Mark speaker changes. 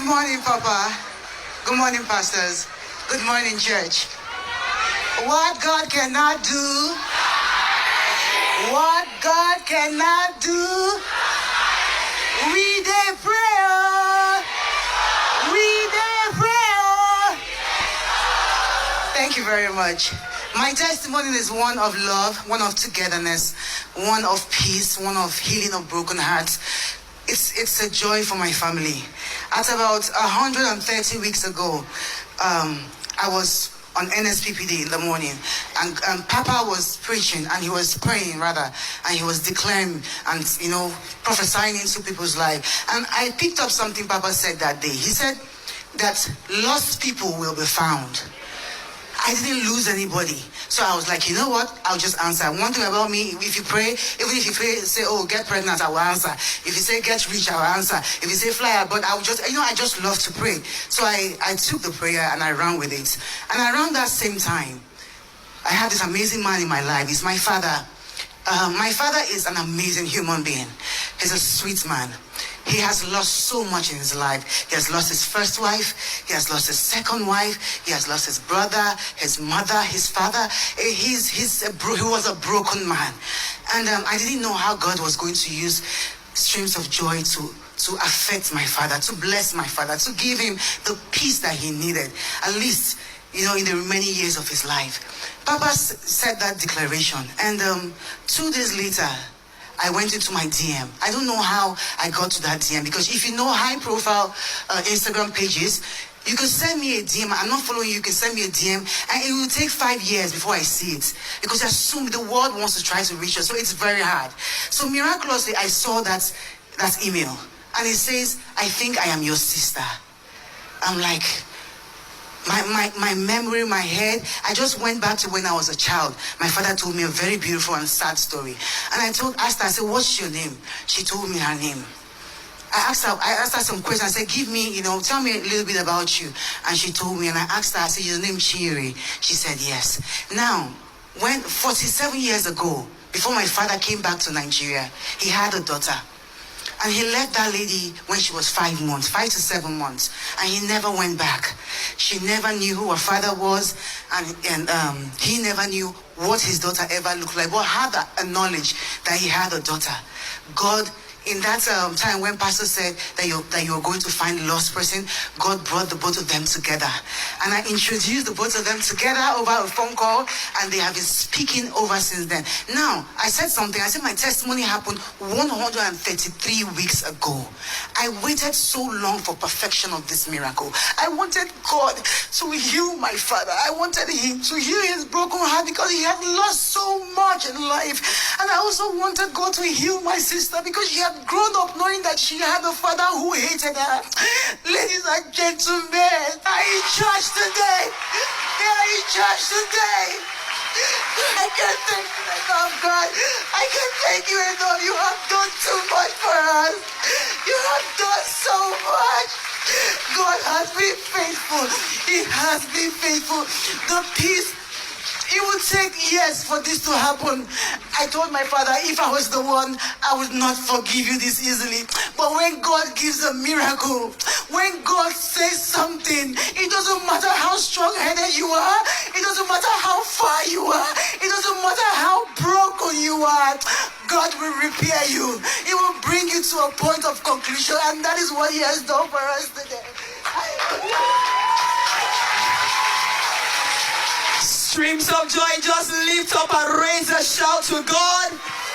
Speaker 1: morning, Papa. Good morning, pastors. Good morning, church. What God cannot do, what God cannot do, we dey pray, oh. We dey pray, oh. Thank you very much. My testimony is one of love, one of togetherness, one of peace, one of healing of broken hearts. It's a joy for my family. At about 130 weeks ago, I was on NSPPD in the morning, and Papa was preaching, and he was praying rather, and he was declaring and prophesying into people's life. And I picked up something Papa said that day. He said that lost people will be found. I didn't lose anybody. So I was like, you know what? I'll just answer. One thing about me, if you pray, even if you pray, say, oh, get pregnant, I will answer. If you say get rich, I will answer. If you say fly abroad, I will just, I just love to pray. So I took the prayer and I ran with it. And around that same time, I had this amazing man in my life. He's my father. My father is an amazing human being. He's a sweet man. He has lost so much in his life. He has lost his first wife. He has lost his second wife. He has lost his brother, his mother, his father. He was a broken man. And I didn't know how God was going to use streams of joy to affect my father, to bless my father, to give him the peace that he needed, at least, in the remaining years of his life. Papa said that declaration. And 2 days later, I went into my DM. I don't know how I got to that DM, because if you know high-profile Instagram pages, you can send me a DM. I'm not following you. You can send me a DM, and it will take 5 years before I see it, because the world wants to try to reach us, so it's very hard. So miraculously, I saw that email, and it says, "I think I am your sister." I'm like, my memory, my head, I just went back to when I was a child. My father told me a very beautiful and sad story. And I asked her, I said, "What's your name?" She told me her name. I asked her some questions. I said, "Give me, tell me a little bit about you." And she told me, and I asked her, I said, "Your name Chiri?" She said, "Yes." Now, when 47 years ago, before my father came back to Nigeria, he had a daughter. And he left that lady when she was 5 to 7 months. And he never went back. She never knew who her father was. And he never knew what his daughter ever looked like. But had a knowledge that he had a daughter. God, in that time when Pastor said that you were going to find a lost person, God brought the both of them together. And I introduced the both of them together over a phone call, and they have been speaking over since then. Now, I said something. I said my testimony happened 133 weeks ago. I waited so long for perfection of this miracle. I wanted God to heal my father. I wanted him to heal his broken heart, because he had lost so much in life. And I also wanted God to heal my sister, because she had grown up knowing that she had a father who hated her. Ladies and gentlemen, are in church today? They are in church today. I can't thank you enough, God. I can't thank you enough. You have done too much for us. You have done so much. God has been faithful. He has been faithful. The peace. It would take years for this to happen. I told my father, if I was the one, I would not forgive you this easily. But when God gives a miracle, when God says something, it doesn't matter how strong-headed you are. It doesn't matter how far you are. It doesn't matter how broken you are. God will repair you. He will bring you to a point of conclusion. And that is what he has done for us today.
Speaker 2: Streams of joy, just lift up and raise a shout to God.